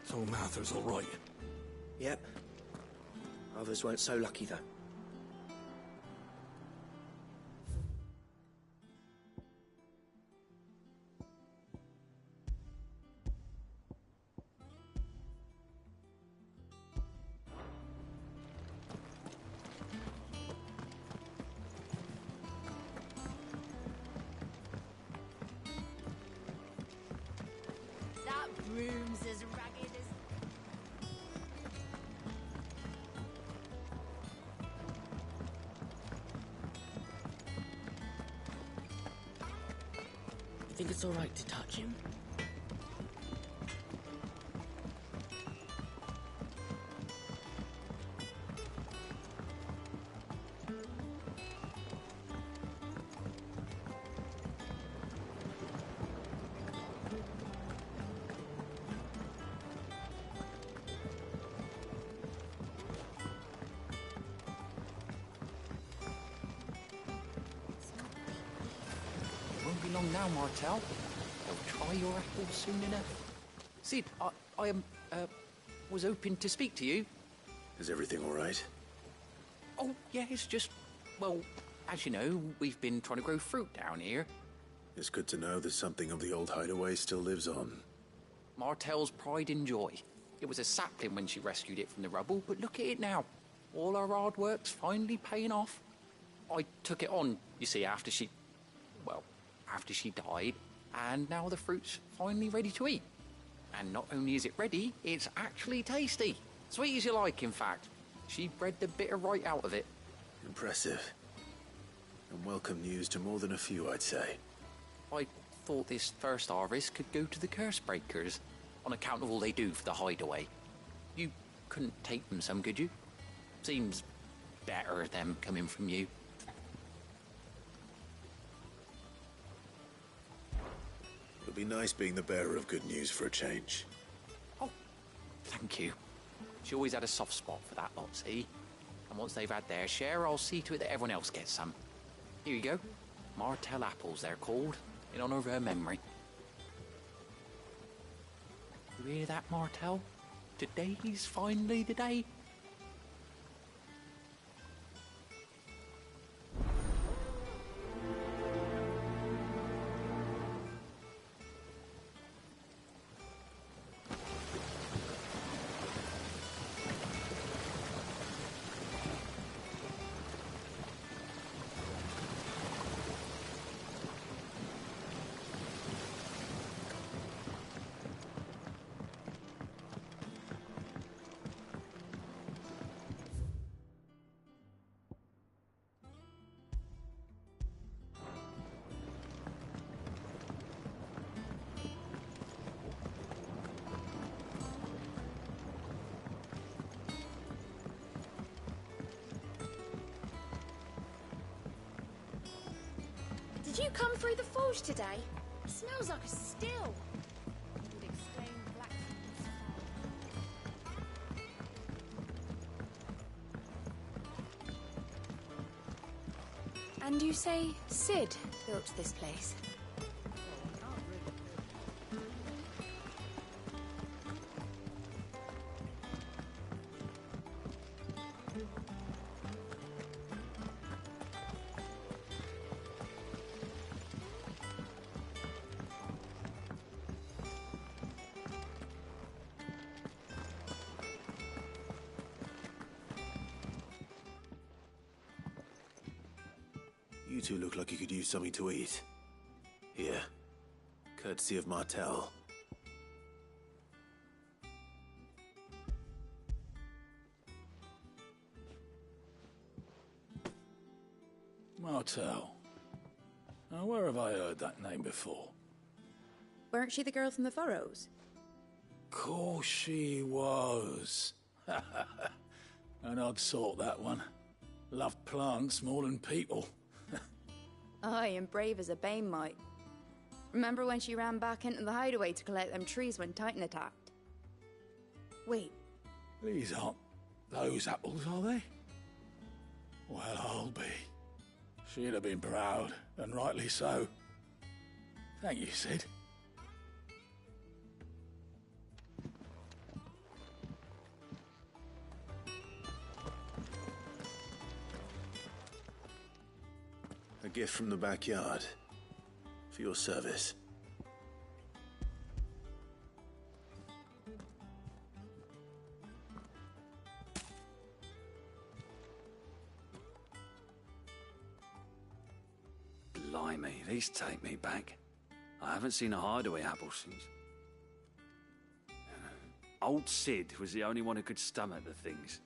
So Mather's all right? Yep. Others weren't so lucky, though. That room's as ragged as... You think it's all right to touch him? Won't be long now, Martel. They'll try your apples soon enough. Sid, I was hoping to speak to you. Is everything all right? Oh, yeah, it's just, well, as you know, we've been trying to grow fruit down here. It's good to know that something of the old hideaway still lives on. Martel's pride and joy. It was a sapling when she rescued it from the rubble, but look at it now. All our hard work's finally paying off. I took it on, you see, after she died, and now the fruit's finally ready to eat. And not only is it ready, it's actually tasty. Sweet as you like, in fact. She bred the bitter right out of it. Impressive. And welcome news to more than a few, I'd say. I thought this first harvest could go to the curse breakers, on account of all they do for the hideaway. You couldn't take them some, could you? Seems better them coming from you. It'll be nice being the bearer of good news for a change. Oh, thank you. She always had a soft spot for that lot, see? And once they've had their share, I'll see to it that everyone else gets some. Here you go. Martel apples, they're called, in honour of her memory. You hear that, Martel? Today's finally the day. Did you come through the forge today? It smells like a still. Would explain blacksmith's fire. And you say Sid built this place? You two look like you could use something to eat. Here. Courtesy of Martel. Martel. Now, where have I heard that name before? Weren't she the girl from the Furrows? Course she was. An odd sort, that one. Loved plants more than people. Aye, and brave as a bane might. Remember when she ran back into the hideaway to collect them trees when Titan attacked? Wait, These aren't those apples, are they? Well, I'll be. She'd have been proud, and rightly so. Thank you, Sid. A gift from the backyard. For your service. Blimey, these take me back. I haven't seen a hideaway apple since. Old Sid was the only one who could stomach the things.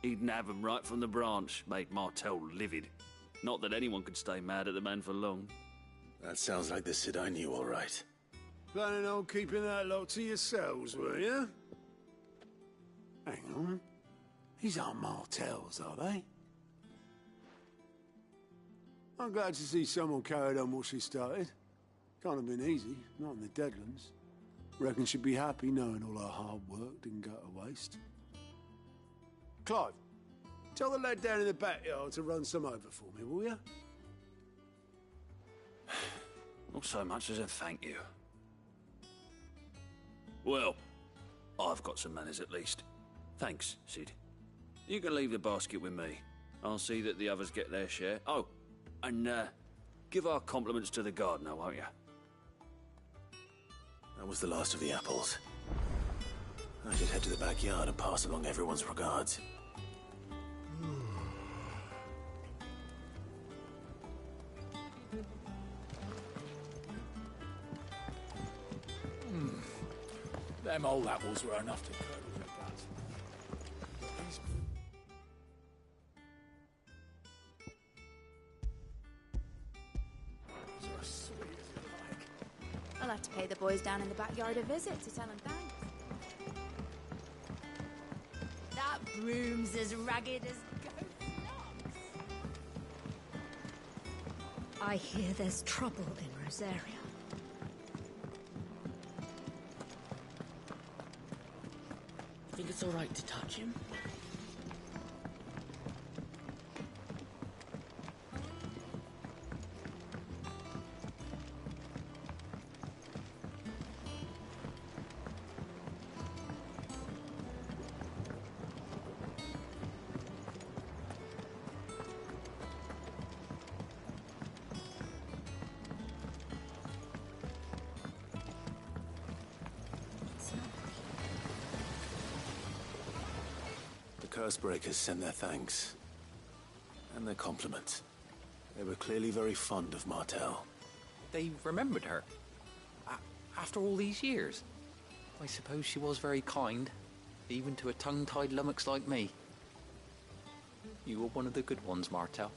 He'd nab 'em right from the branch, made Martel livid. Not that anyone could stay mad at the man for long. That sounds like the Sid I knew, all right. Planning on keeping that lot to yourselves, were you? Hang on. These aren't Martels, are they? I'm glad to see someone carried on what she started. Can't have been easy, not in the Deadlands. Reckon she'd be happy knowing all her hard work didn't go to waste. Clive, tell the lad down in the backyard to run some over for me, will you? Not so much as a thank you. Well, I've got some manners at least. Thanks, Sid. You can leave the basket with me. I'll see that the others get their share. Oh, and give our compliments to the gardener, won't you? That was the last of the apples. I should head to the backyard and pass along everyone's regards. Them old apples were enough to curdle your blood. These are as sweet as you like. I'll have to pay the boys down in the backyard a visit to tell them thanks. That broom's as ragged as goat's locks. I hear there's trouble in Rosaria. Think it's all right to touch him? Cursebreakers send their thanks. And their compliments. They were clearly very fond of Martel. They remembered her. After all these years. I suppose she was very kind, even to a tongue-tied lummox like me. You were one of the good ones, Martel.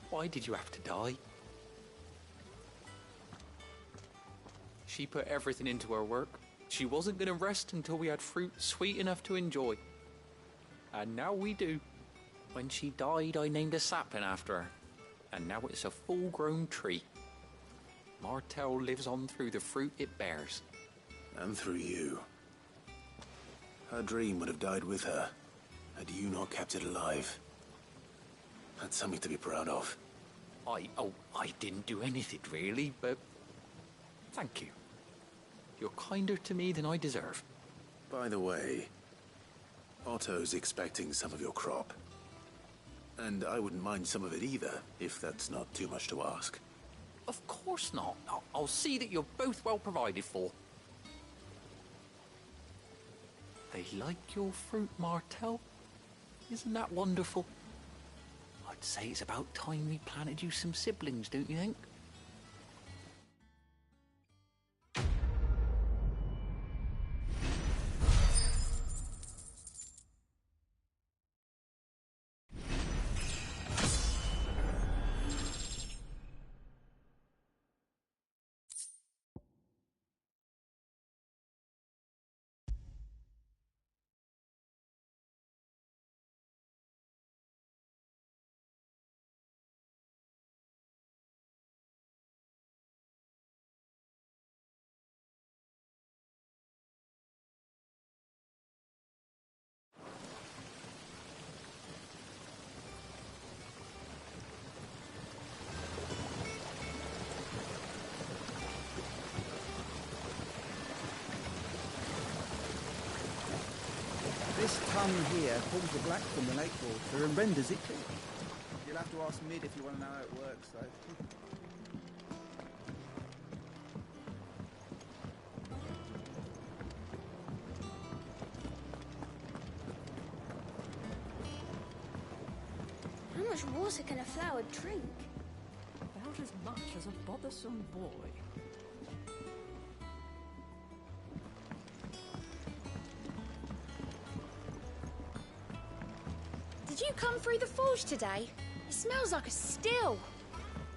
Why did you have to die? She put everything into her work. She wasn't going to rest until we had fruit sweet enough to enjoy. And now we do. When she died, I named a sapling after her, and now it's a full-grown tree. Martell lives on through the fruit it bears. And through you. Her dream would have died with her, had you not kept it alive. That's something to be proud of. I didn't do anything really, but thank you. You're kinder to me than I deserve. By the way, Otto's expecting some of your crop. And I wouldn't mind some of it either, if that's not too much to ask. Of course not. I'll see that you're both well provided for. They like your fruit, Martell. Isn't that wonderful? I'd say it's about time we planted you some siblings, don't you think? This tongue here pulls the black from the lake water and renders it clear. You'll have to ask Mid if you want to know how it works, though. How much water can a flower drink? About as much as a bothersome boy. Did you come through the forge today? It smells like a still.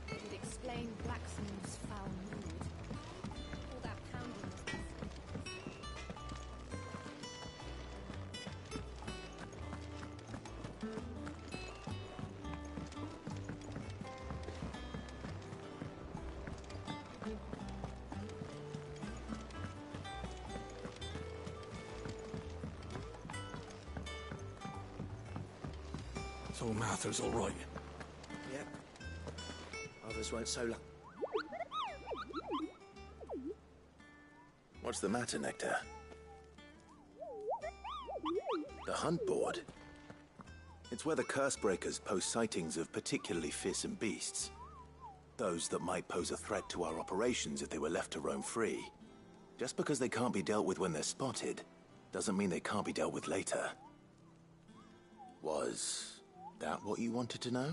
It would explain Blackson's foul mood. All that pounding was So Mather's all right. Yep. Others weren't so lucky. What's the matter, Nectar? The hunt board? It's where the Cursebreakers post sightings of particularly fearsome beasts. Those that might pose a threat to our operations if they were left to roam free. Just because they can't be dealt with when they're spotted, doesn't mean they can't be dealt with later. Was that what you wanted to know?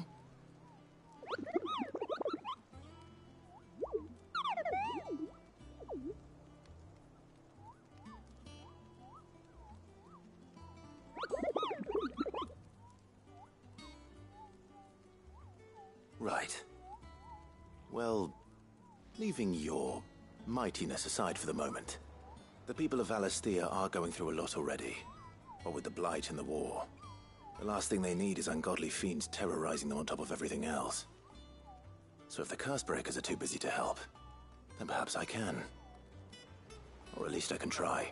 Right. Well, leaving your mightiness aside for the moment, the people of Valisthea are going through a lot already. What with the Blight and the war. The last thing they need is ungodly fiends terrorizing them on top of everything else. So if the Cursebreakers are too busy to help, then perhaps I can. Or at least I can try.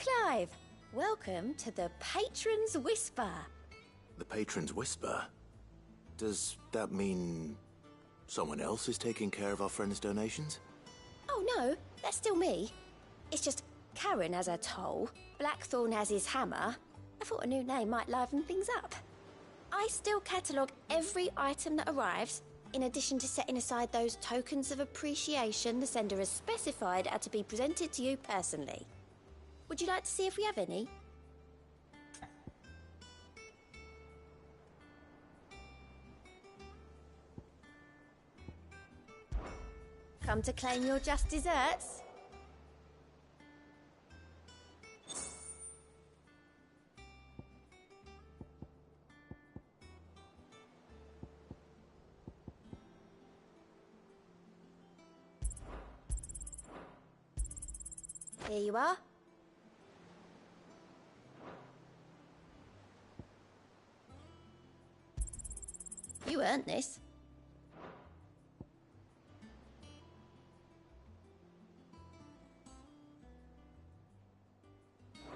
Clive. Welcome to the Patron's Whisper. The Patron's Whisper? Does that mean someone else is taking care of our friend's donations? Oh no, that's still me. It's just Karen has her toll, Blackthorn has his hammer. I thought a new name might liven things up. I still catalogue every item that arrives, in addition to setting aside those tokens of appreciation the sender has specified are to be presented to you personally. Would you like to see if we have any? Come to claim your just desserts? Here you are. You earned this.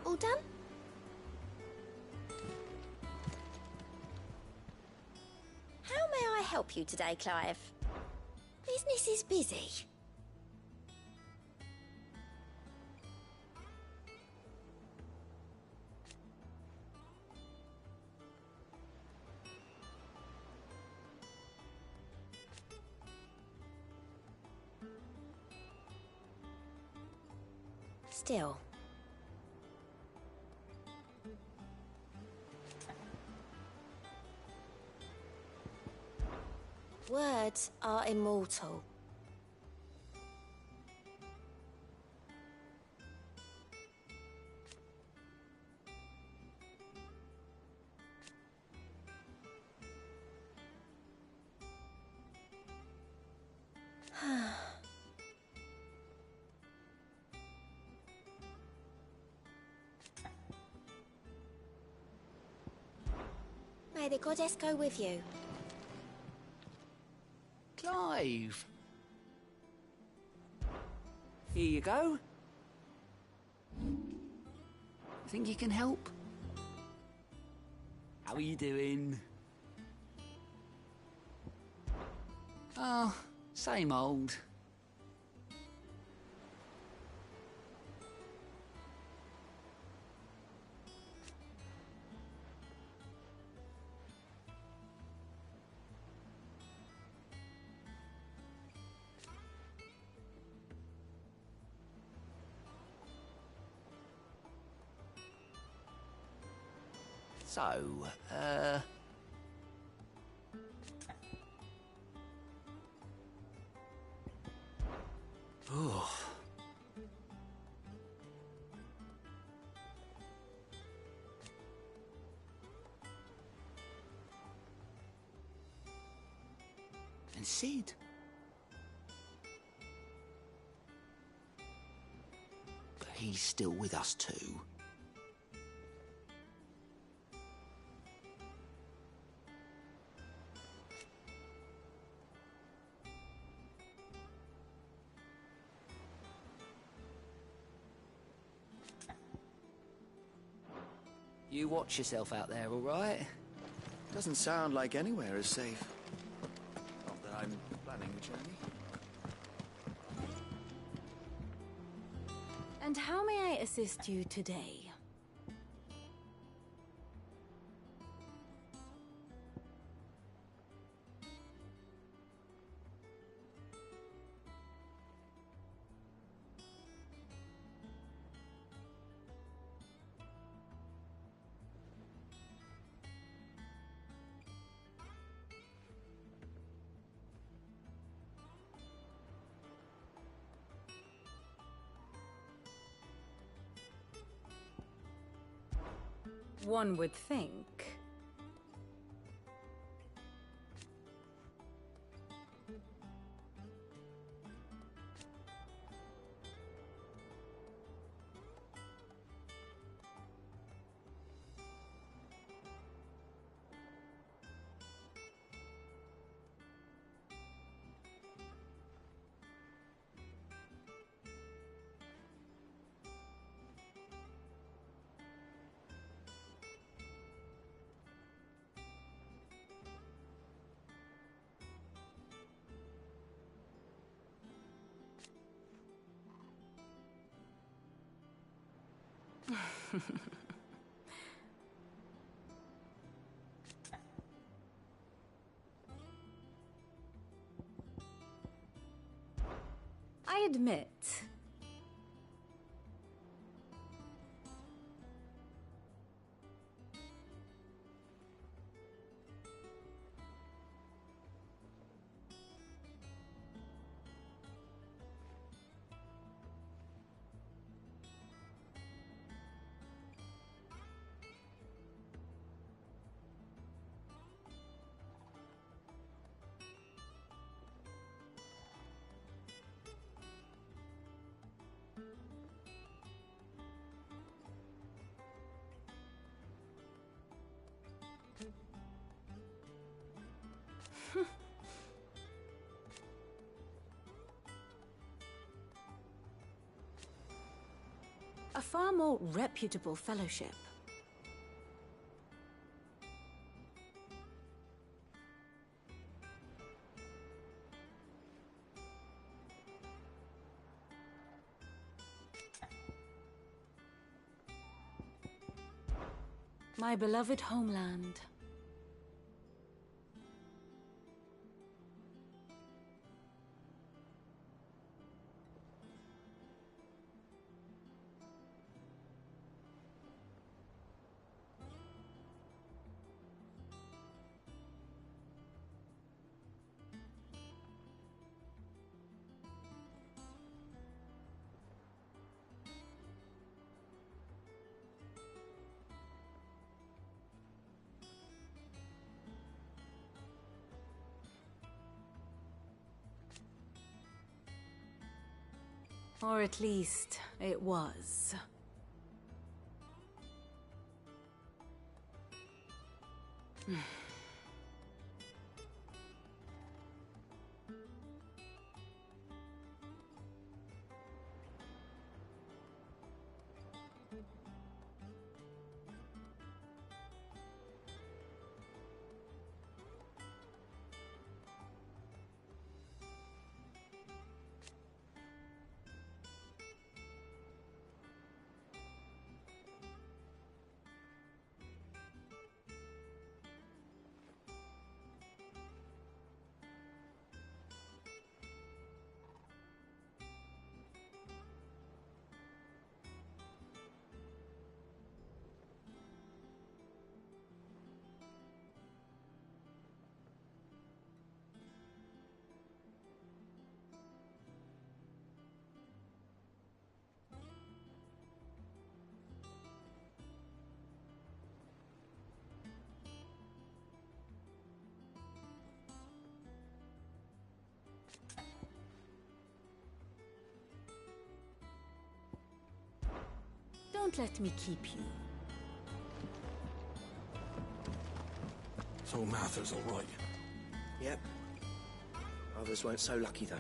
All done? How may I help you today, Clive? Business is busy. Still. Words are immortal. May the goddess go with you. Clive! Here you go. Think you can help? How are you doing? Oh, same old. So, oh. And Sid? But he's still with us too. You watch yourself out there, all right? Doesn't sound like anywhere is safe. Not that I'm planning the journey. And how may I assist you today? One would think. I admit, a far more reputable fellowship. My beloved homeland. Or at least, it was. Don't let me keep you. So Martha's all right. Yep. Others weren't so lucky, though.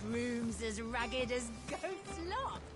Broom's as ragged as goat's locks.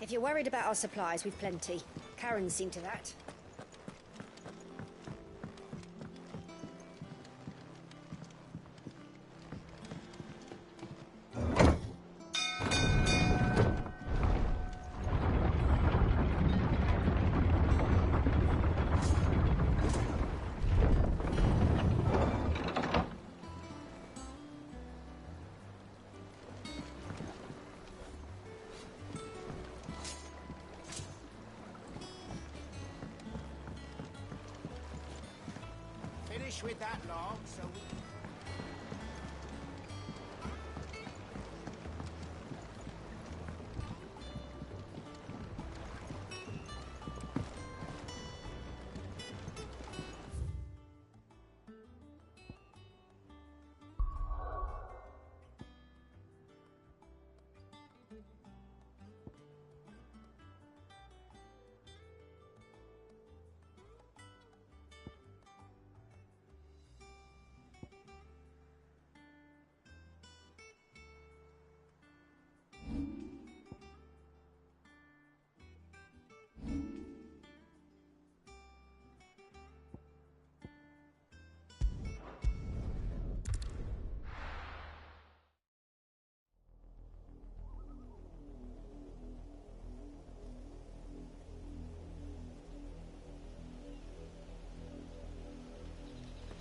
If you're worried about our supplies, we've plenty. Karen's seen to that. Finish with that log, so we...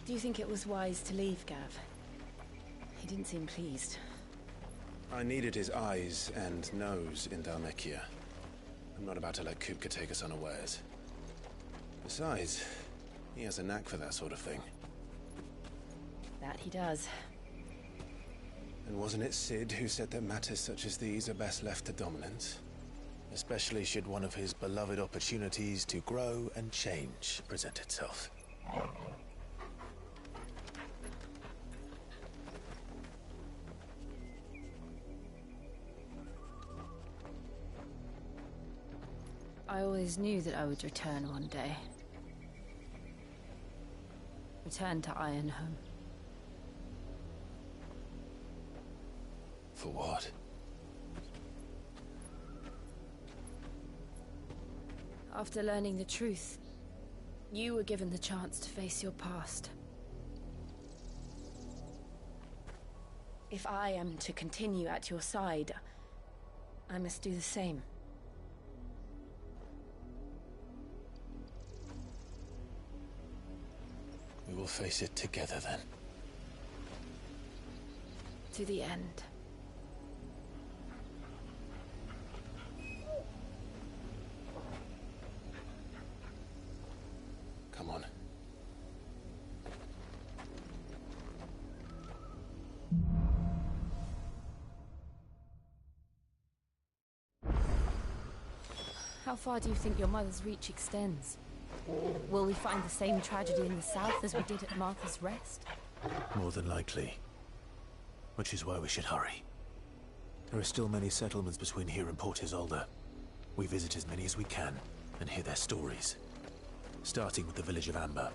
Do you think it was wise to leave, Gav? He didn't seem pleased. I needed his eyes and nose in Dhalmekia. I'm not about to let Kupka take us unawares. Besides, he has a knack for that sort of thing. That he does. And wasn't it Cid who said that matters such as these are best left to dominance? Especially should one of his beloved opportunities to grow and change present itself. I always knew that I would return one day. Return to Ironhome. For what? After learning the truth, you were given the chance to face your past. If I am to continue at your side, I must do the same. We will face it together then. To the end. Come on. How far do you think your mother's reach extends? Will we find the same tragedy in the south as we did at Martha's Rest? More than likely. Which is why we should hurry. There are still many settlements between here and Port Isolde. We visit as many as we can and hear their stories. Starting with the village of Amber.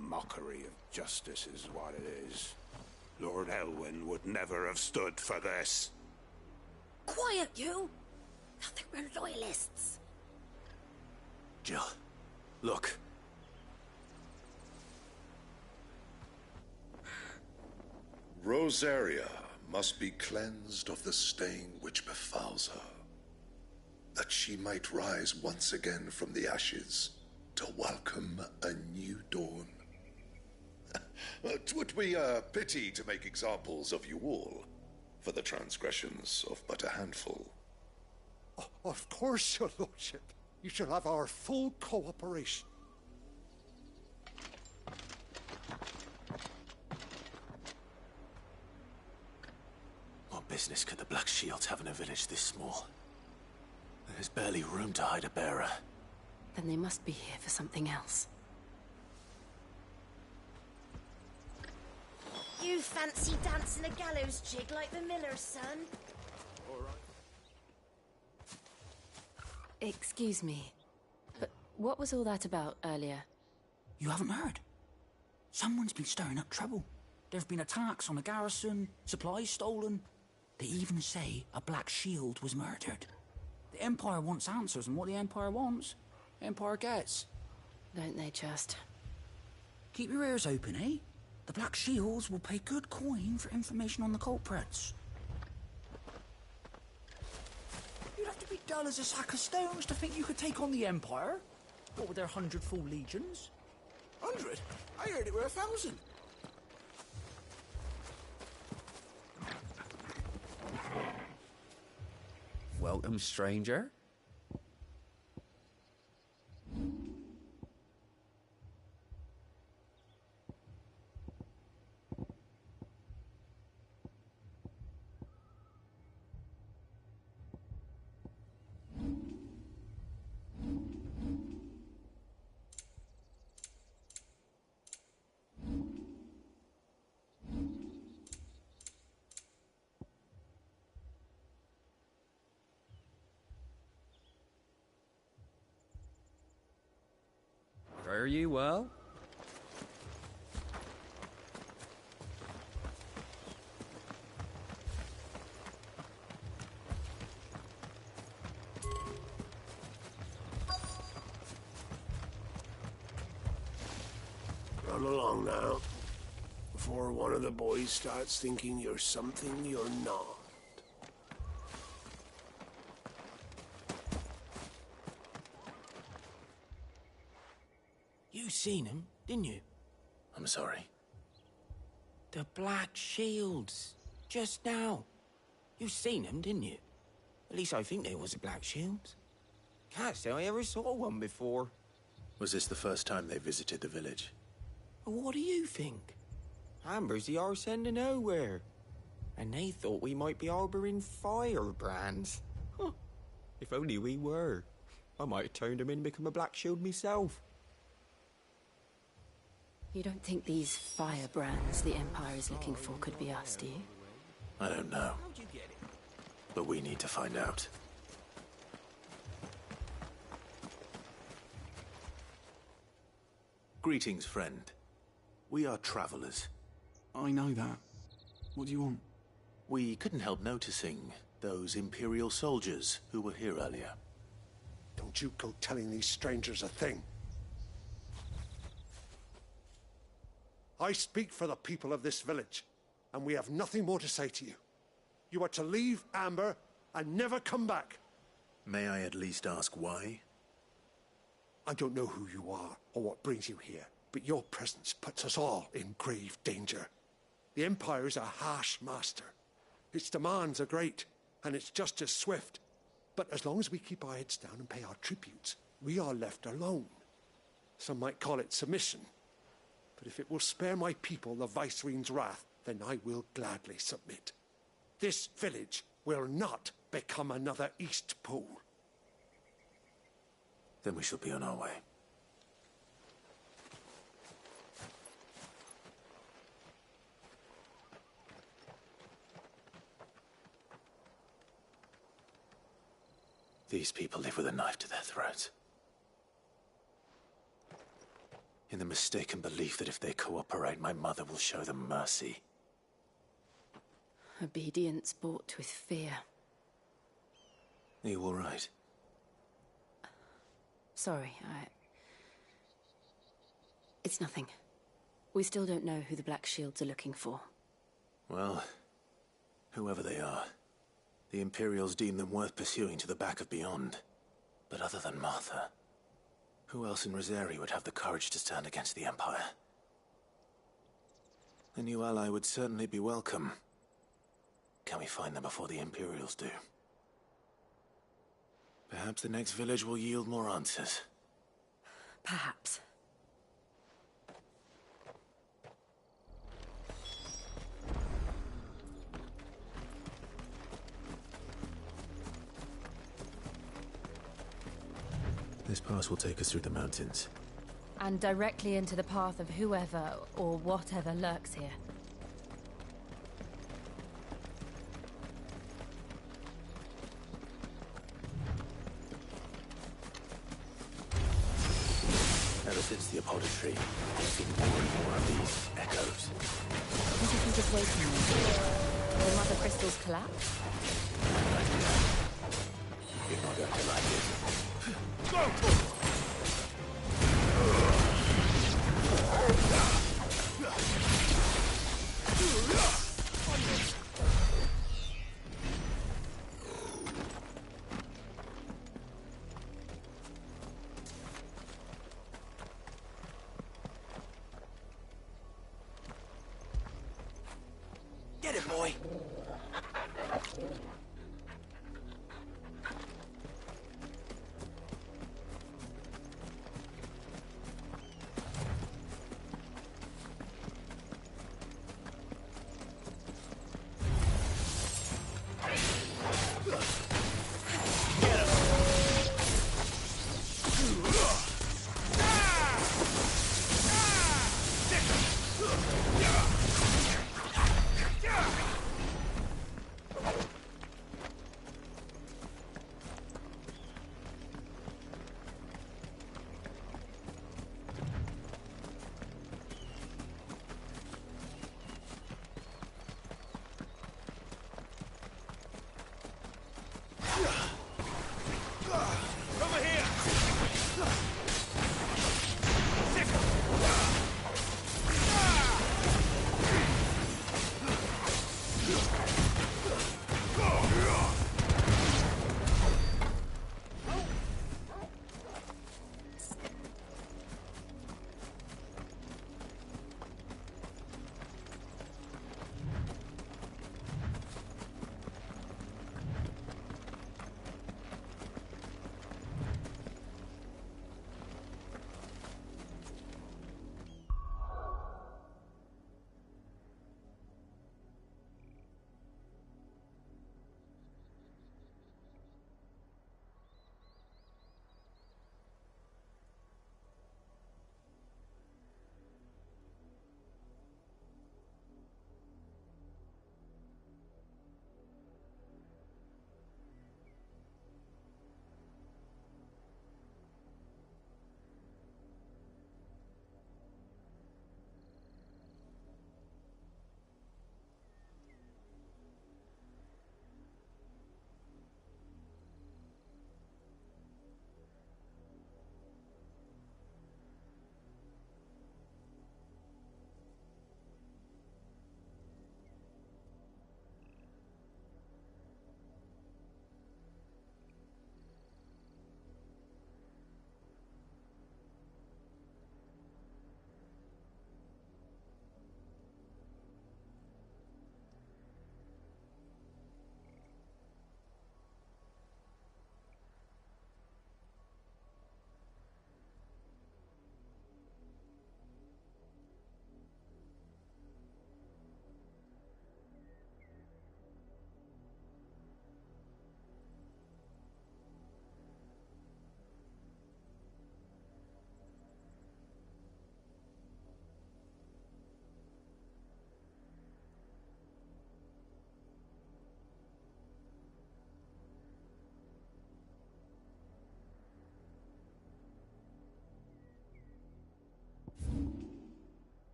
Mockery of justice is what it is. Lord Elwyn would never have stood for this. Quiet, you! Thought they were loyalists. Jill, look. Rosaria, must be cleansed of the stain which befouls her, that she might rise once again from the ashes to welcome a new dawn. 'Twould be a pity to make examples of you all, for the transgressions of but a handful. Of course, your lordship. You shall have our full cooperation. What business could the Black Shields have in a village this small? There's barely room to hide a bearer. Then they must be here for something else. You fancy dancing a gallows jig like the miller's son? All right. Excuse me, but what was all that about earlier? You haven't heard? Someone's been stirring up trouble. There have been attacks on the garrison, supplies stolen. They even say a Black Shield was murdered. The Empire wants answers, and what the Empire wants, the Empire gets. Don't they just? Keep your ears open, eh? The Black Shields will pay good coin for information on the culprits. You'd have to be dull as a sack of stones to think you could take on the Empire. What with their 100 full legions? 100? I heard it were 1,000. Welcome, stranger. Fare you well? Run along now, before one of the boys starts thinking you're something you're not. You seen him, didn't you? I'm sorry. The Black Shields. Just now. You seen them, didn't you? At least I think they was the Black Shields. Can't say I ever saw one before. Was this the first time they visited the village? What do you think? Amber's the arse end of nowhere. And they thought we might be harbouring firebrands. Huh. If only we were. I might have turned them in and become a Black Shield myself. You don't think these firebrands the Empire is looking for could be us, do you? I don't know. But we need to find out. Greetings, friend. We are travelers. I know that. What do you want? We couldn't help noticing those Imperial soldiers who were here earlier. Don't you go telling these strangers a thing. I speak for the people of this village, and we have nothing more to say to you. You are to leave Amber and never come back. May I at least ask why? I don't know who you are or what brings you here, but your presence puts us all in grave danger. The Empire is a harsh master. Its demands are great, and its justice swift. But as long as we keep our heads down and pay our tributes, we are left alone. Some might call it submission. But if it will spare my people the Viceroy's wrath, then I will gladly submit. This village will not become another Eastpool. Then we shall be on our way. These people live with a knife to their throats. In the mistaken belief that if they cooperate, my mother will show them mercy. Obedience bought with fear. Are you all right? Sorry, It's nothing. We still don't know who the Black Shields are looking for. Well, Whoever they are, the Imperials deem them worth pursuing to the back of beyond. But other than Martha, who else in Rosari would have the courage to stand against the Empire? A new ally would certainly be welcome. Can we find them before the Imperials do? Perhaps the next village will yield more answers. Perhaps. This pass will take us through the mountains. And directly into the path of whoever or whatever lurks here. Ever since the Apollo tree, I've seen more and more of these echoes. What do you think is waiting there? Will Mother Crystal's collapse? You're not going to like it. Get it, boy.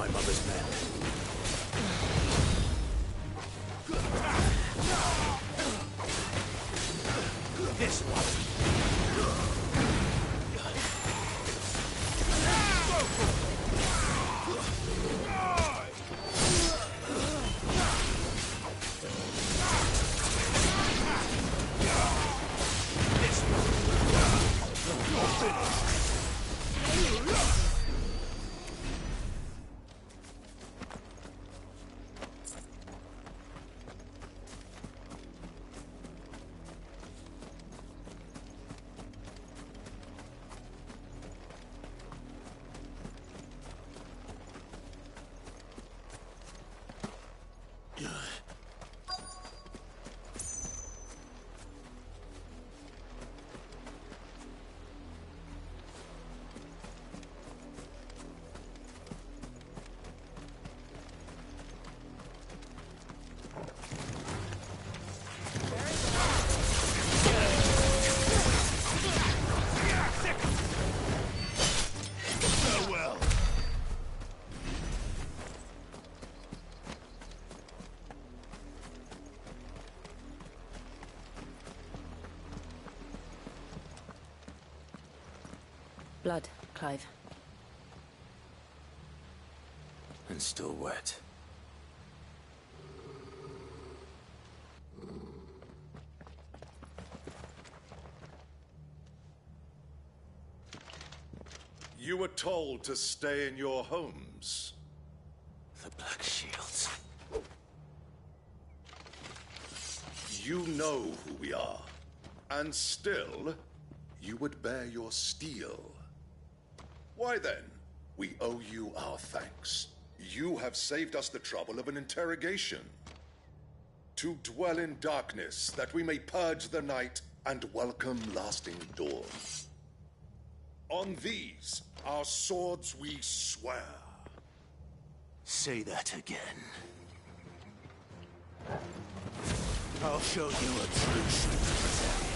my mother's men. This one. Blood, Clive. And still wet. You were told to stay in your homes. The Black Shields. You know who we are. And still, you would bear your steel. Why then, we owe you our thanks. You have saved us the trouble of an interrogation. To dwell in darkness, that we may purge the night and welcome lasting dawn. On these, our swords we swear. Say that again. I'll show you a true Battalion.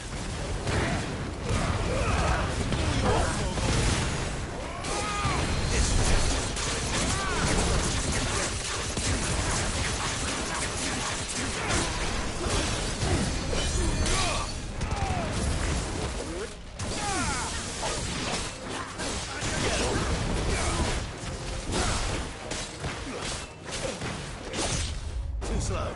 Too slow.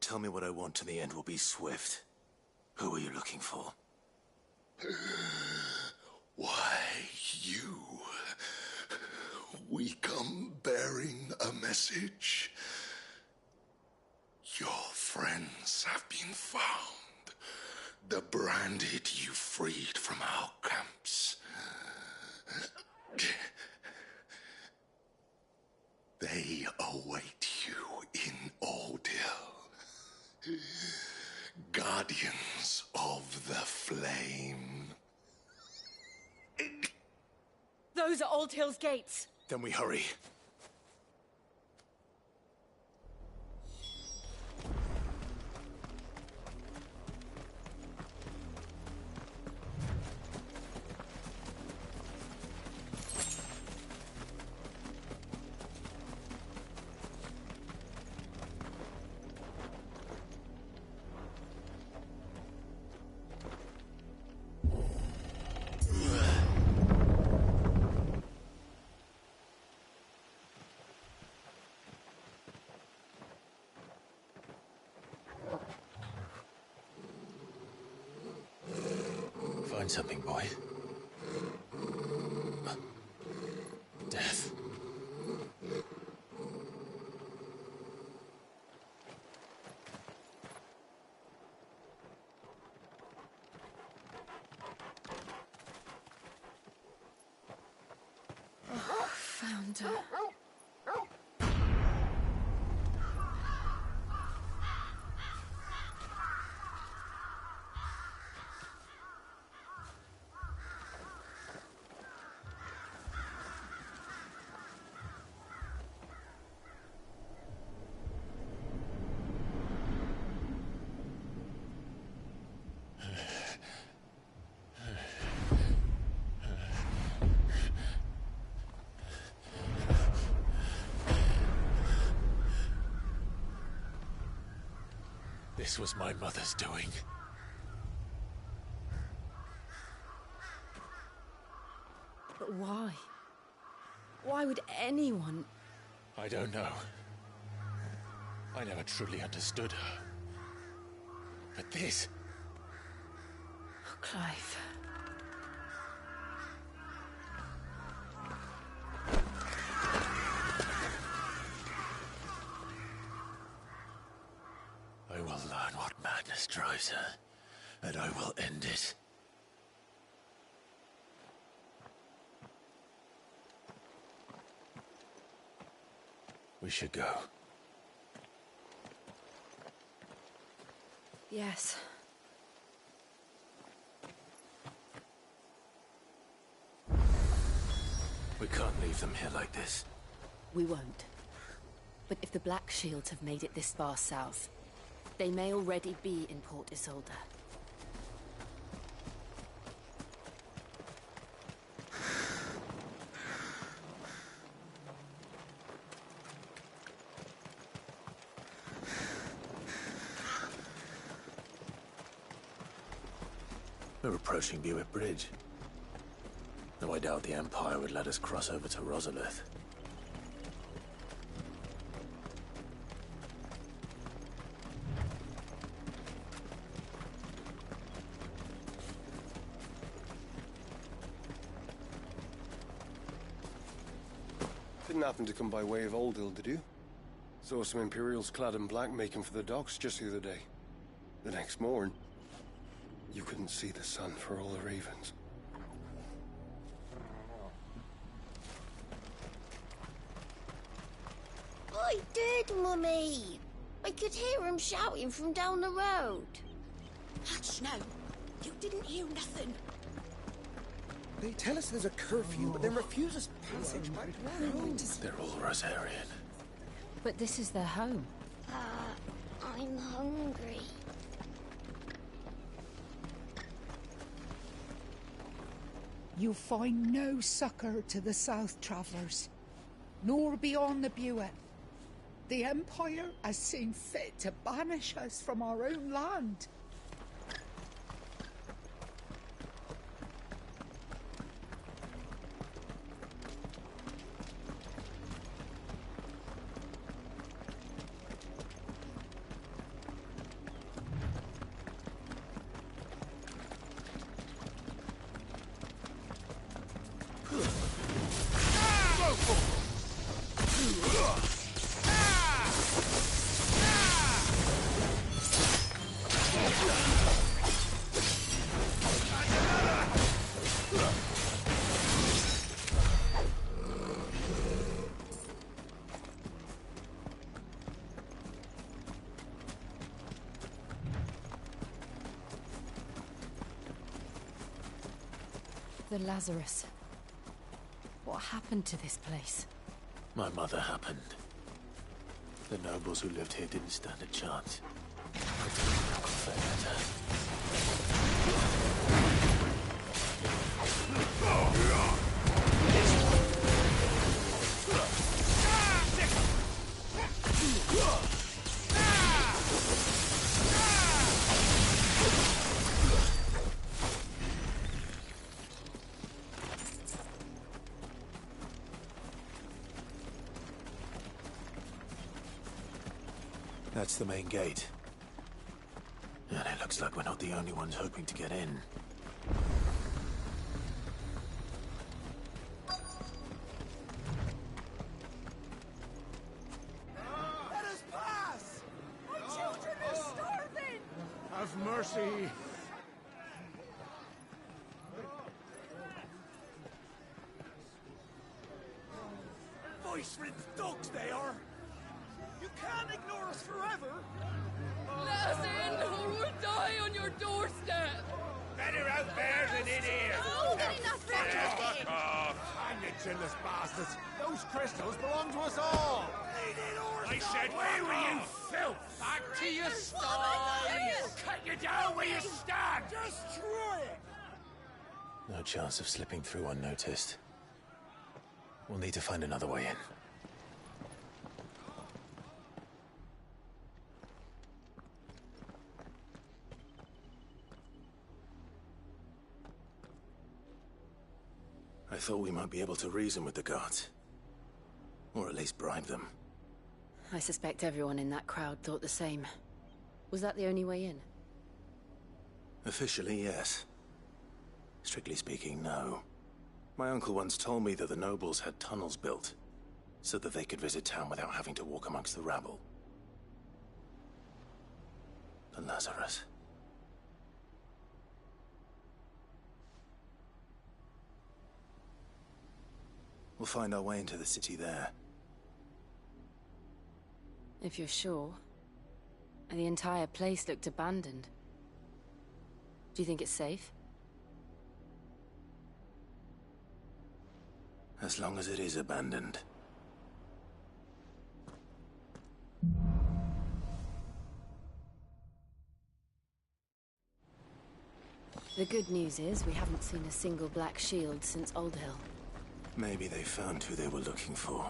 Tell me what I want and the end will be swift. Who are you looking for? Why, you. We come bearing a message. Your friends have been found. The branded you freed from our camps. They await you in Oldhill. Guardians of the Flame. Those are Old Hill's gates. Then we hurry. Find something, boy. Hunter. This was my mother's doing. But why? Why would anyone... I don't know. I never truly understood her. But this... Oh, Clive. I will learn what madness drives her, and I will end it. We should go. Yes. We can't leave them here like this. We won't. But if the Black Shields have made it this far south, they may already be in Port Isolde. We're approaching Buick Bridge. Though I doubt the Empire would let us cross over to Rosalith. Didn't happen to come by way of Oldhill, did you? Saw some Imperials clad in black making for the docks just the other day. The next morn, you couldn't see the sun for all the ravens. I did, Mummy. I could hear him shouting from down the road. Hush now. You didn't hear nothing. They tell us there's a curfew, but then refuse us passage back to our homes. They're all Rosarian. But this is their home. I'm hungry. You find no succor to the South Travellers, nor beyond the Buet. The Empire has seen fit to banish us from our own land. The Lazarus. What happened to this place? My mother happened. The nobles who lived here didn't stand a chance. They let That's the main gate. And it looks like we're not the only ones hoping to get in. Let us pass! My children are starving! Have mercy! chinless bastards! Those crystals belong to us all! I said, where were you, filth? Back to your sties! Cut you down where you stand! Destroy it! No chance of slipping through unnoticed. We'll need to find another way in. I thought we might be able to reason with the guards. Or at least bribe them. I suspect everyone in that crowd thought the same. Was that the only way in? Officially, yes. Strictly speaking, no. My uncle once told me that the nobles had tunnels built, so that they could visit town without having to walk amongst the rabble. The Lazarus. We'll find our way into the city there. If you're sure. The entire place looked abandoned. Do you think it's safe? As long as it is abandoned. The good news is we haven't seen a single black shield since Old Hill. Maybe they found who they were looking for.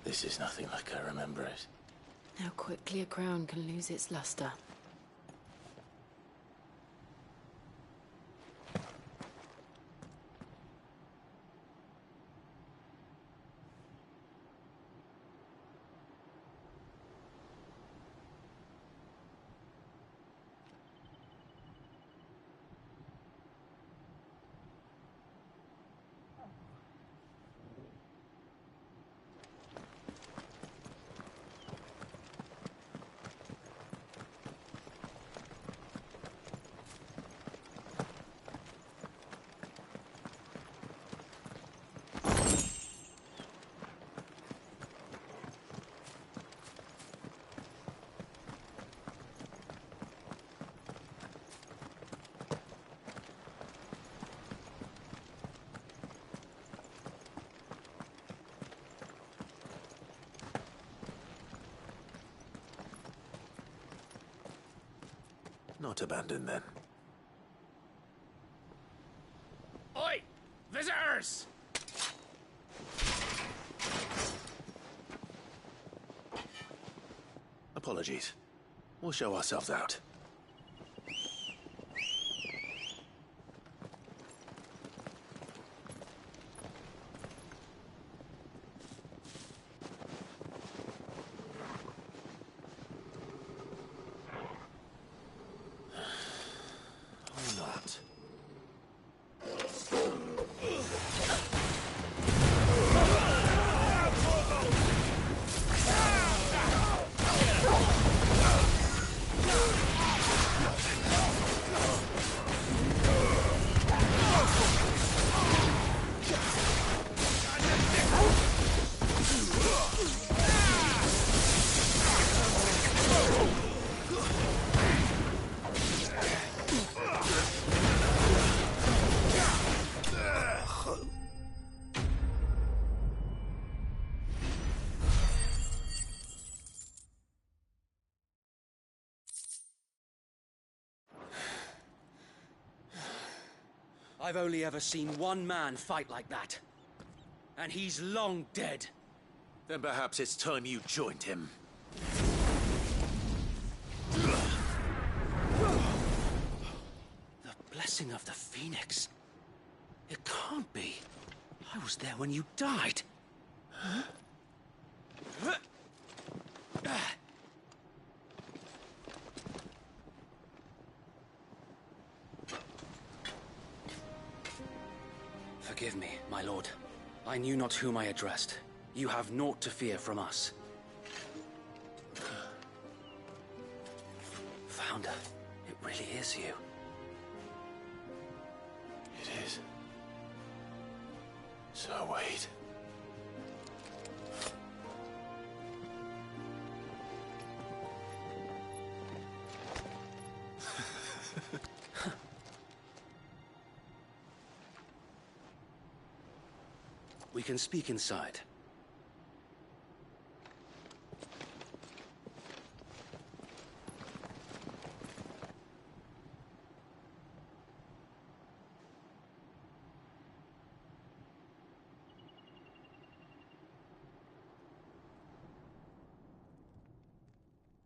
This is nothing like I remember it. How quickly a crown can lose its luster. Not abandoned, then. Oi! Visitors! Apologies. We'll show ourselves out. I've only ever seen one man fight like that. And he's long dead. Then perhaps it's time you joined him. The blessing of the Phoenix. It can't be. I was there when you died. Huh? I knew not whom I addressed. You have naught to fear from us. Founder, it really is you. It is. So wait. We can speak inside.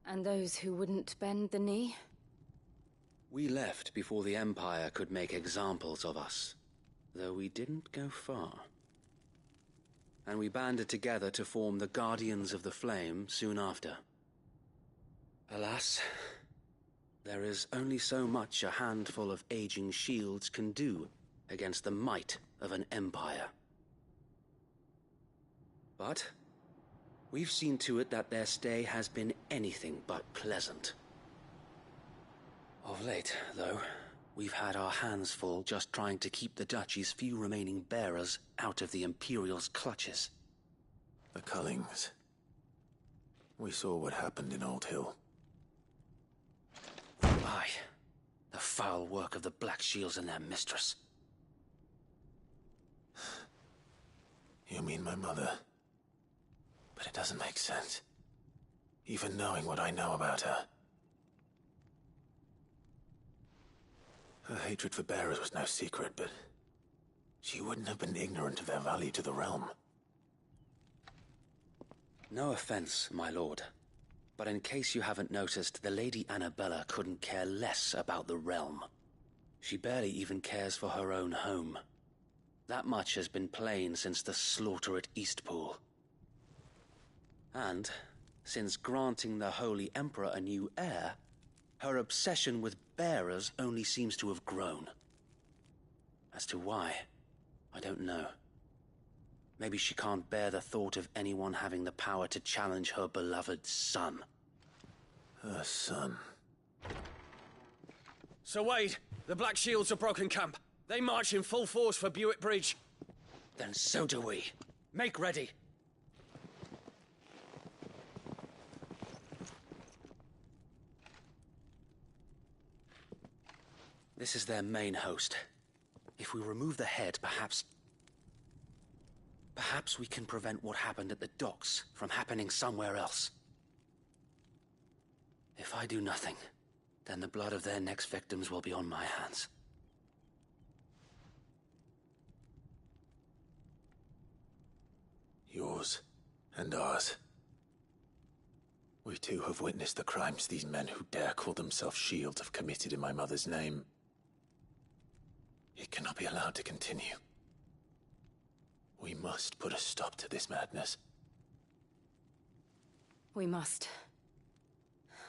And those who wouldn't bend the knee? We left before the Empire could make examples of us, though we didn't go far. And we banded together to form the Guardians of the Flame soon after. Alas, there is only so much a handful of aging shields can do against the might of an empire. But we've seen to it that their stay has been anything but pleasant. Of late, though, we've had our hands full just trying to keep the Duchy's few remaining bearers out of the Imperial's clutches. The Cullings. We saw what happened in Old Hill. Aye. The foul work of the Black Shields and their mistress. You mean my mother? But it doesn't make sense. Even knowing what I know about her. Her hatred for bearers was no secret, but she wouldn't have been ignorant of their value to the realm. No offense, my lord, but in case you haven't noticed, the Lady Annabella couldn't care less about the realm. She barely even cares for her own home. That much has been plain since the slaughter at Eastpool. And, since granting the Holy Emperor a new heir, her obsession with bearers only seems to have grown. As to why, I don't know. Maybe she can't bear the thought of anyone having the power to challenge her beloved son. Her son. Sir Wade, the Black Shields have broken camp. They march in full force for Buick Bridge. Then so do we. Make ready. This is their main host. If we remove the head, perhaps we can prevent what happened at the docks from happening somewhere else. If I do nothing, then the blood of their next victims will be on my hands. Yours and ours. We too have witnessed the crimes these men who dare call themselves shields have committed in my mother's name. It cannot be allowed to continue. We must put a stop to this madness. We must.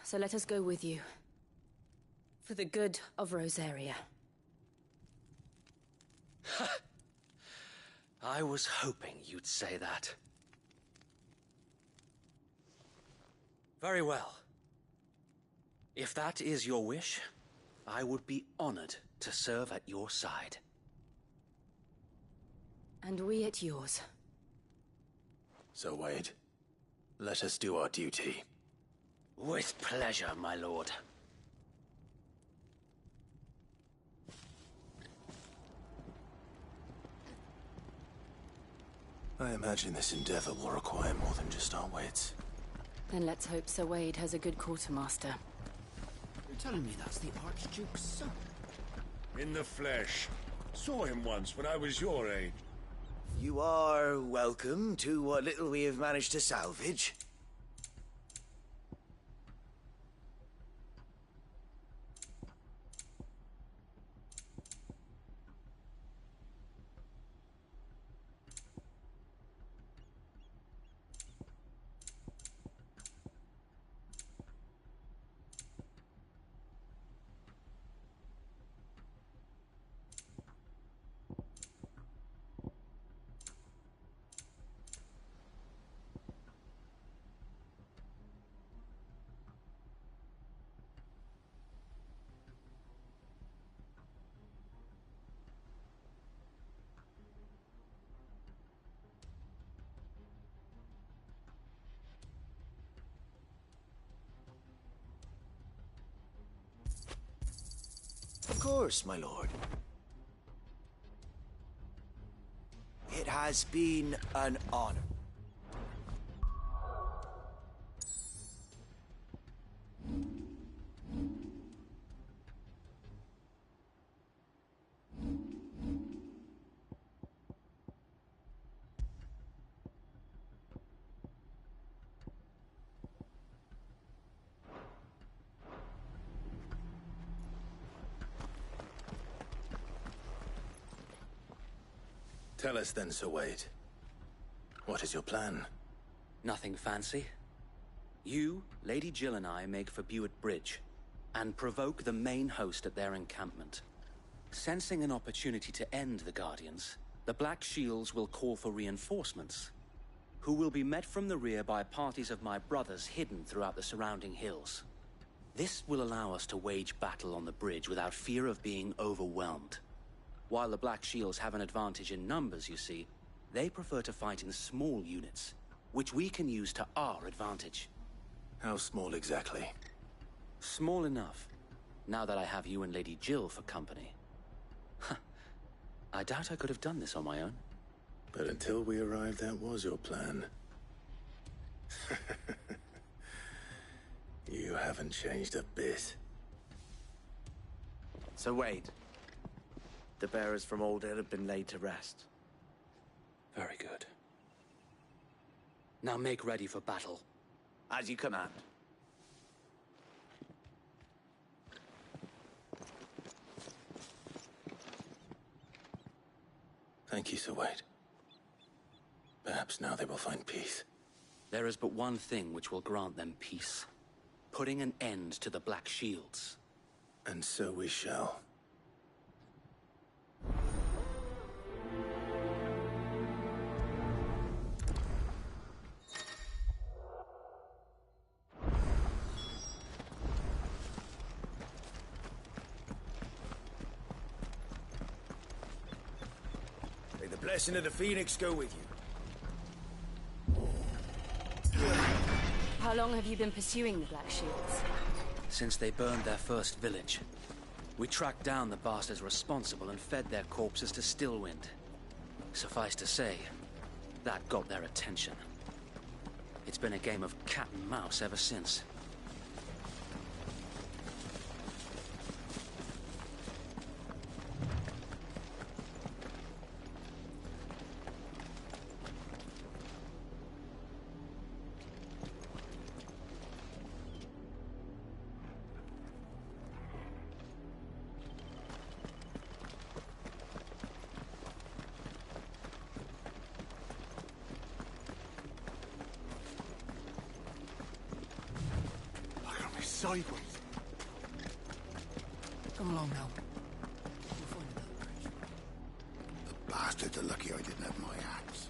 So let us go with you. For the good of Rosaria. I was hoping you'd say that. Very well. If that is your wish, I would be honored to serve at your side. And we at yours. So, Wade, let us do our duty. With pleasure, my lord. I imagine this endeavor will require more than just our wits. Then let's hope Sir Wade has a good quartermaster. You're telling me that's the Archduke's son? In the flesh. Saw him once when I was your age. You are welcome to what little we have managed to salvage. course, my lord. It has been an honor. Tell us then, Sir Wade. What is your plan? Nothing fancy. You, Lady Jill and I make for Buett Bridge, and provoke the main host at their encampment. Sensing an opportunity to end the Guardians, the Black Shields will call for reinforcements, who will be met from the rear by parties of my brothers hidden throughout the surrounding hills. This will allow us to wage battle on the bridge without fear of being overwhelmed. While the Black Shields have an advantage in numbers, you see, they prefer to fight in small units, which we can use to our advantage. How small exactly? Small enough, now that I have you and Lady Jill for company. I doubt I could have done this on my own. But until we arrived, that was your plan. You haven't changed a bit. So wait. The bearers from Old Hill have been laid to rest. Very good. Now make ready for battle. As you command. Thank you, Sir Wade. Perhaps now they will find peace. There is but one thing which will grant them peace. Putting an end to the Black Shields. And so we shall. May the blessing of the Phoenix go with you. How long have you been pursuing the Black Shields? Since they burned their first village. We tracked down the bastards responsible and fed their corpses to Stillwind. Suffice to say, that got their attention. It's been a game of cat and mouse ever since. Sideways. Come along now. The bastards are lucky I didn't have my axe.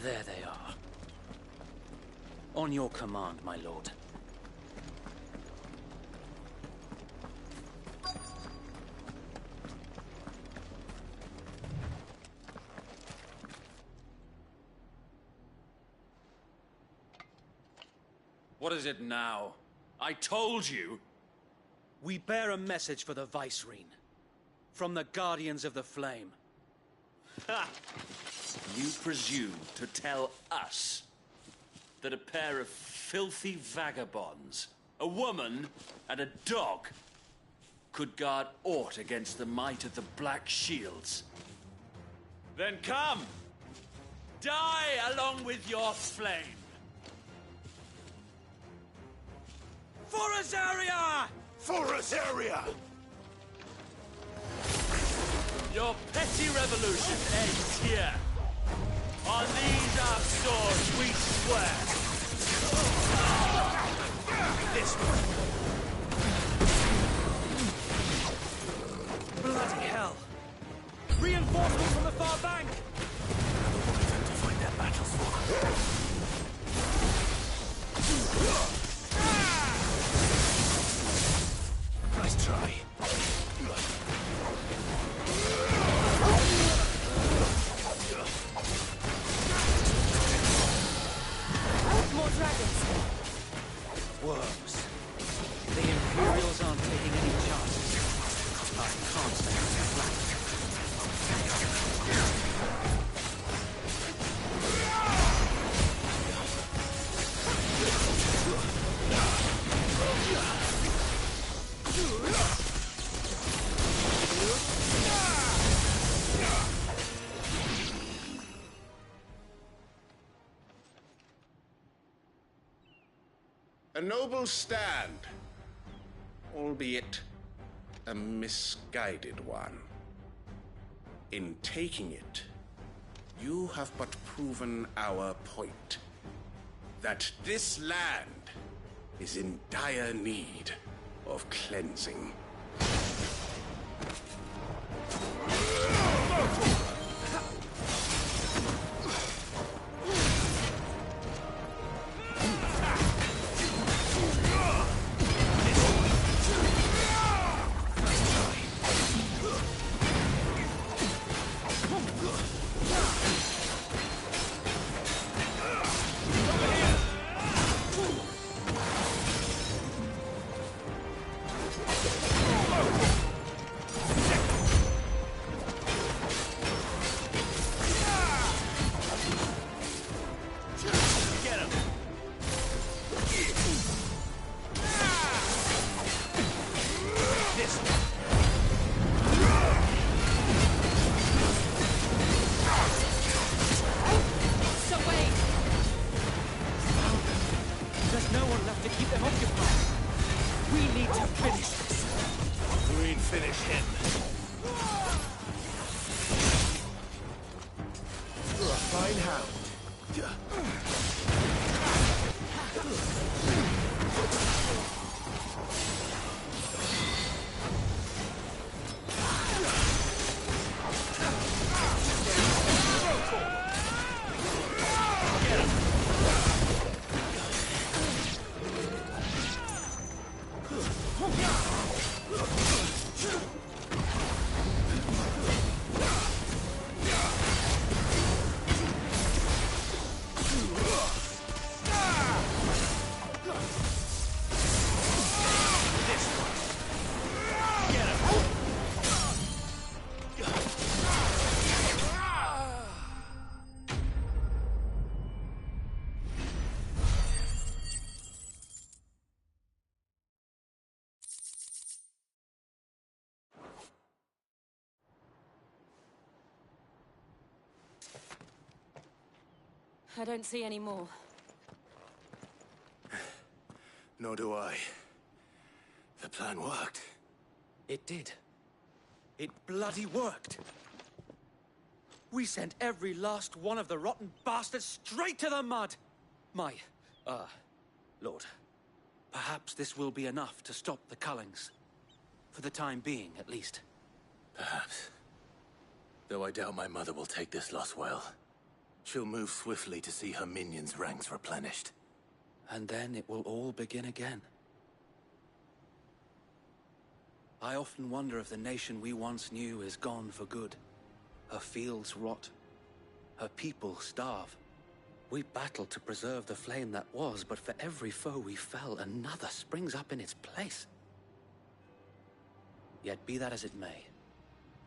There they are. On your command, my lord. What is it now? I told you! We bear a message for the Vicereine. From the Guardians of the Flame. Ha! You presume to tell us that a pair of filthy vagabonds, a woman and a dog, could guard aught against the might of the Black Shields? Then come! Die along with your flame! For Azaria! For Azaria! Your petty revolution ends here. On these our swords we swear. This way. Bloody hell! Reinforcements from the far bank! Time to fight their battles for. Nice try. More dragons. Worms. The Imperials aren't taking any A noble stand, albeit a misguided one. In taking it, you have but proven our point, that this land is in dire need of cleansing. I don't see any more. Nor do I. The plan worked. It did. It bloody worked. We sent every last one of the rotten bastards straight to the mud! Lord, perhaps this will be enough to stop the Cullings. For the time being, at least. Perhaps. Though I doubt my mother will take this loss well. She'll move swiftly to see her minions' ranks replenished. And then it will all begin again. I often wonder if the nation we once knew is gone for good. Her fields rot. Her people starve. We battled to preserve the flame that was, but for every foe we fell, another springs up in its place. Yet be that as it may,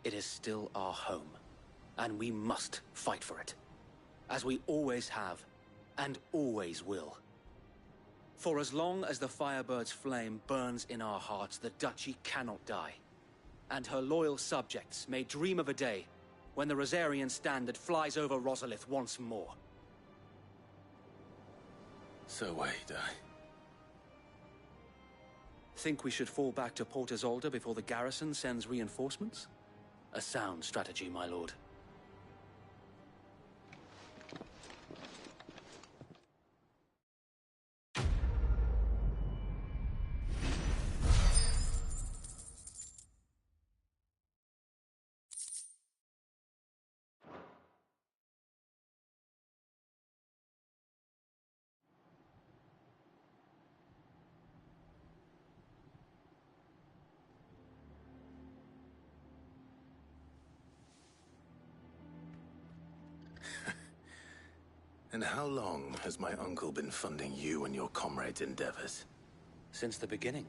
it is still our home, and we must fight for it. As we always have, and always will. For as long as the Firebird's flame burns in our hearts, the Duchy cannot die. And her loyal subjects may dream of a day when the Rosarian standard flies over Rosalith once more. So wait, Think we should fall back to Port Isolde before the garrison sends reinforcements? A sound strategy, my lord. And how long has my uncle been funding you and your comrades' endeavors? Since the beginning.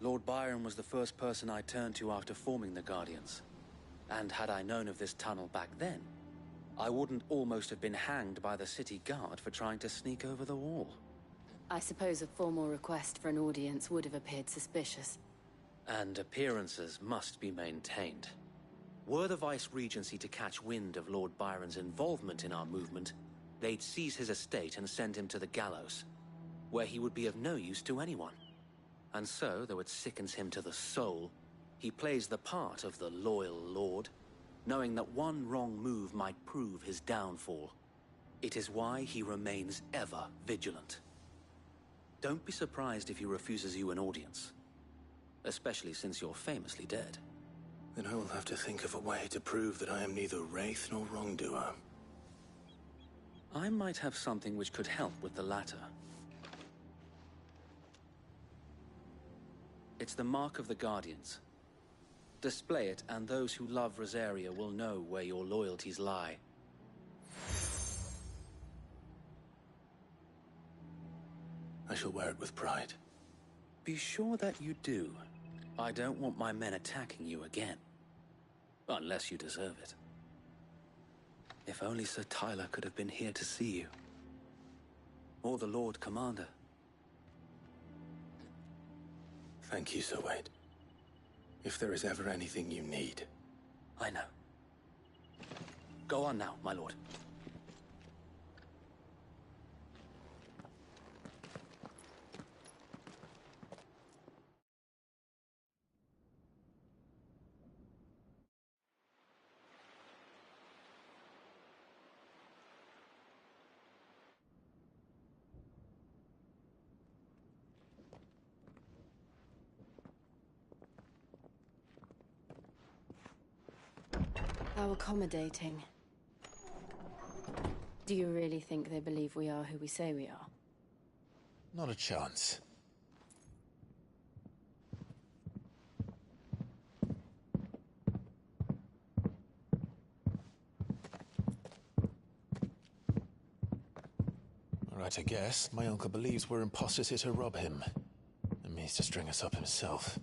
Lord Byron was the first person I turned to after forming the Guardians. And had I known of this tunnel back then, I wouldn't almost have been hanged by the city guard for trying to sneak over the wall. I suppose a formal request for an audience would have appeared suspicious. And appearances must be maintained. Were the Vice-Regency to catch wind of Lord Byron's involvement in our movement, they'd seize his estate and send him to the gallows. where he would be of no use to anyone. And so, though it sickens him to the soul, he plays the part of the loyal lord, knowing that one wrong move might prove his downfall. It is why he remains ever vigilant. Don't be surprised if he refuses you an audience, especially since you're famously dead. Then I will have to think of a way to prove that I am neither wraith nor wrongdoer. I might have something which could help with the latter. It's the Mark of the Guardians. Display it, and those who love Rosaria will know where your loyalties lie. I shall wear it with pride. Be sure that you do. I don't want my men attacking you again. Unless you deserve it. If only Sir Tyler could have been here to see you. Or the Lord Commander. Thank you, Sir Wade. If there is ever anything you need. I know. Go on now, my lord. How accommodating. Do you really think they believe we are who we say we are? Not a chance. All right, I guess. My uncle believes we're imposters here to rob him. And means to string us up himself.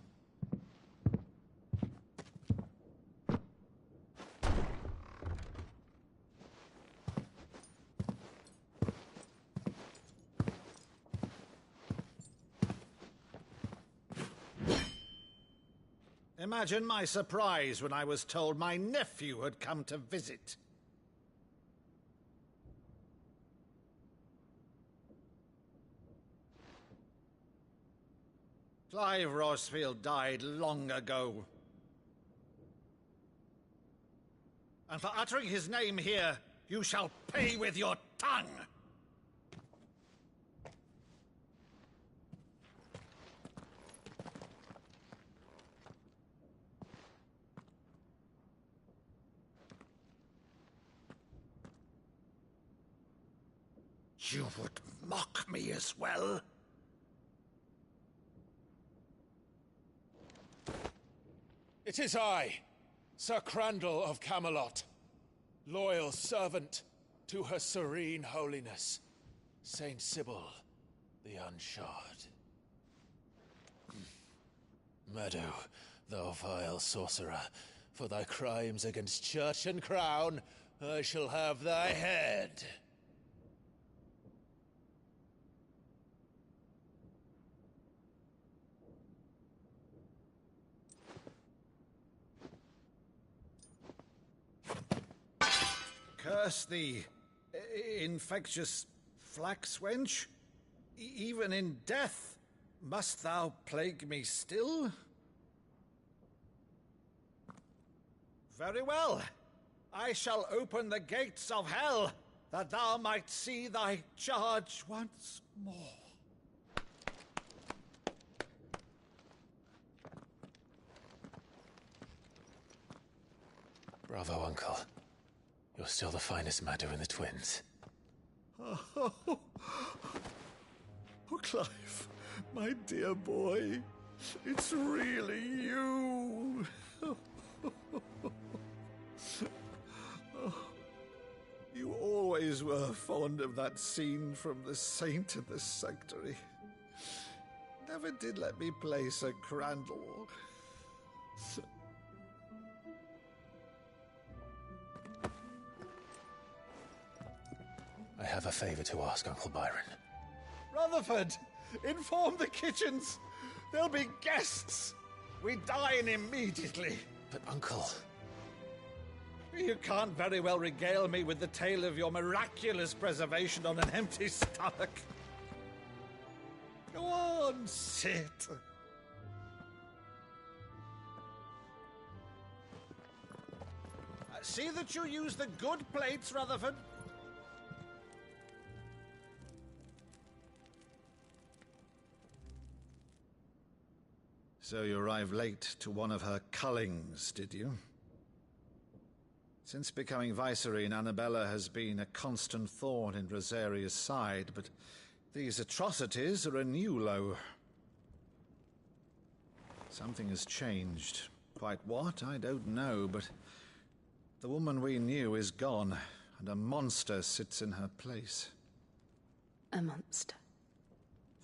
Imagine my surprise when I was told my nephew had come to visit. Clive Rosfield died long ago. And for uttering his name here, you shall pay with your tongue! You would mock me as well? It is I, Sir Crandall of Camelot, loyal servant to Her Serene Holiness, Saint Sybil the Unshod. Meadow, thou vile sorcerer, for thy crimes against church and crown, I shall have thy head. Curse thee, infectious flax wench. Even in death, must thou plague me still? Very well. I shall open the gates of hell, that thou might see thy charge once more. Bravo, Uncle. You're still the finest Maddo in the twins. Oh, Clive, my dear boy, it's really you. You always were fond of that scene from The Saint and the Sanctuary. Never did let me play Sir Crandall. I have a favor to ask, Uncle Byron. Rutherford, inform the kitchens. There'll be guests. We dine immediately. But, Uncle... You can't very well regale me with the tale of your miraculous preservation on an empty stomach. Go on, sit. See that you use the good plates, Rutherford. So you arrived late to one of her cullings, did you? Since becoming Vicereine, Annabella has been a constant thorn in Rosaria's side, but these atrocities are a new low. Something has changed. Quite what, I don't know, but the woman we knew is gone, and a monster sits in her place. A monster.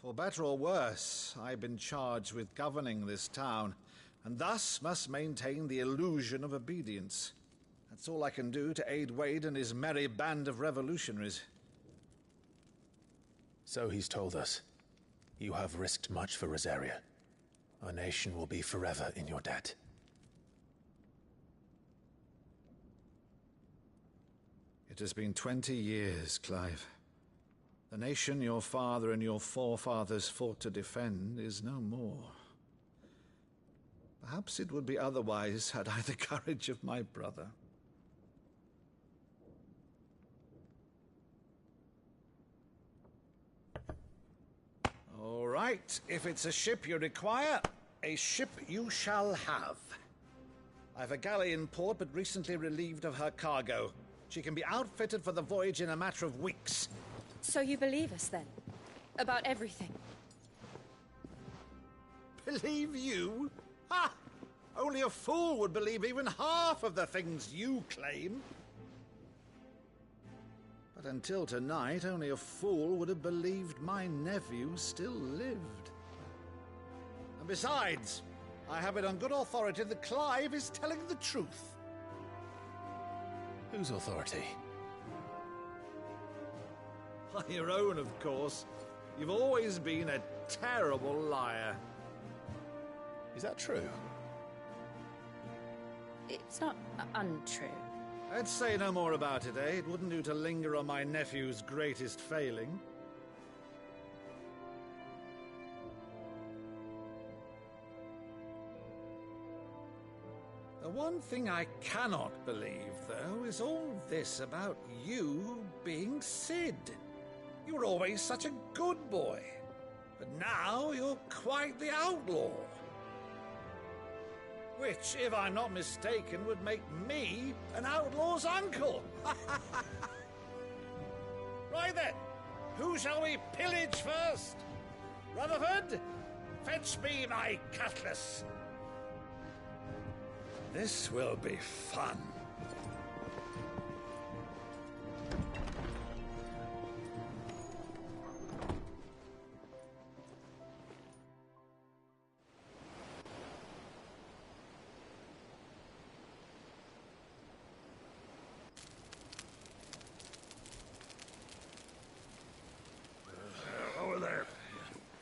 For better or worse, I've been charged with governing this town, and thus must maintain the illusion of obedience. That's all I can do to aid Wade and his merry band of revolutionaries. So he's told us. You have risked much for Rosaria. Our nation will be forever in your debt. It has been 20 years, Clive. The nation your father and your forefathers fought to defend is no more. Perhaps it would be otherwise had I the courage of my brother. All right, if it's a ship you require, a ship you shall have. I've a galley in port, but recently relieved of her cargo. She can be outfitted for the voyage in a matter of weeks. So you believe us, then? About everything? Believe you? Ha! Only a fool would believe even half of the things you claim. But until tonight, only a fool would have believed my nephew still lived. And besides, I have it on good authority that Clive is telling the truth. Whose authority? By your own, of course. You've always been a terrible liar. Is that true? It's not untrue. Let's say no more about it, eh? It wouldn't do to linger on my nephew's greatest failing. The one thing I cannot believe, though, is all this about you being Sid. You were always such a good boy, but now you're quite the outlaw. Which, if I'm not mistaken, would make me an outlaw's uncle. Right then, who shall we pillage first? Rutherford, fetch me my cutlass. This will be fun. Over there.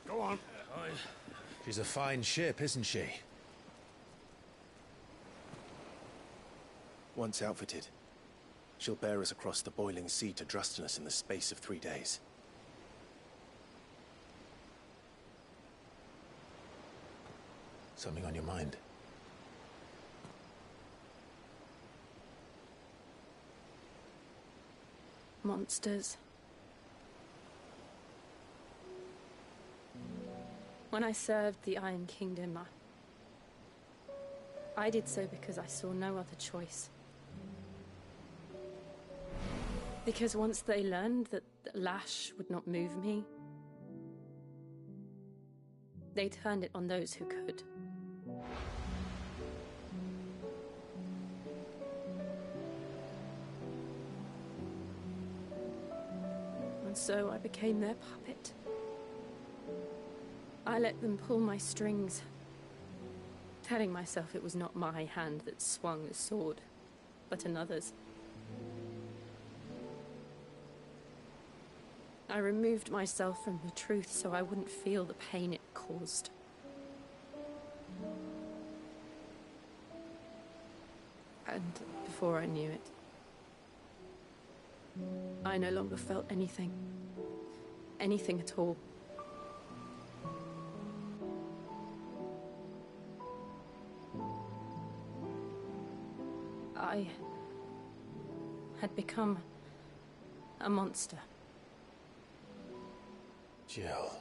Go on. She's a fine ship, isn't she? Once outfitted, she'll bear us across the boiling sea to Drustinus in the space of 3 days. Something on your mind? Monsters. When I served the Iron Kingdom, I did so because I saw no other choice. Because once they learned that the lash would not move me, they turned it on those who could. And so I became their puppet. I let them pull my strings, telling myself it was not my hand that swung the sword, but another's. I removed myself from the truth so I wouldn't feel the pain it caused. And before I knew it, I no longer felt anything. Anything at all. I had become a monster. Jill.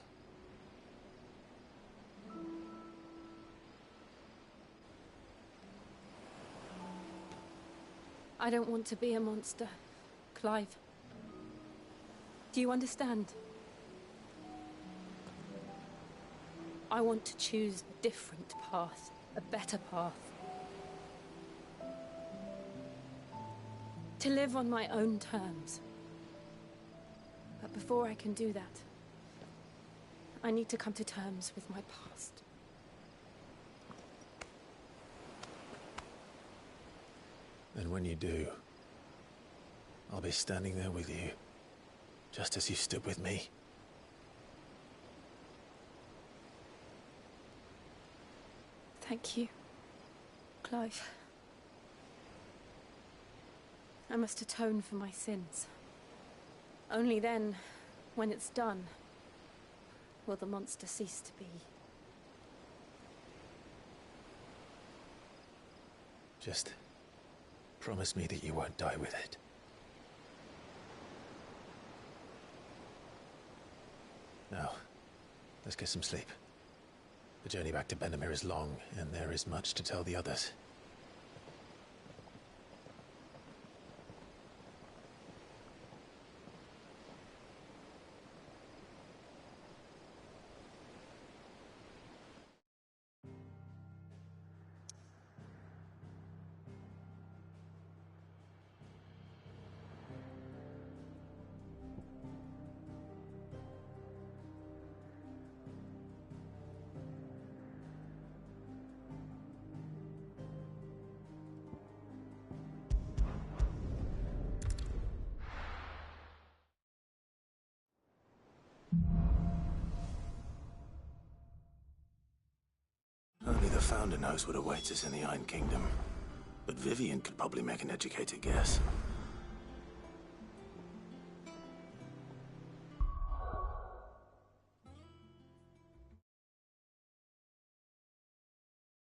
I don't want to be a monster, Clive. Do you understand? I want to choose a different path, a better path. To live on my own terms. But before I can do that, I need to come to terms with my past. And when you do, I'll be standing there with you, just as you stood with me. Thank you, Clive. I must atone for my sins. Only then, when it's done, will the monster cease to be. Just promise me that you won't die with it. Now, let's get some sleep. The journey back to Benamir is long, and there is much to tell the others. Only the Founder knows what awaits us in the Iron Kingdom. But Vivian could probably make an educated guess.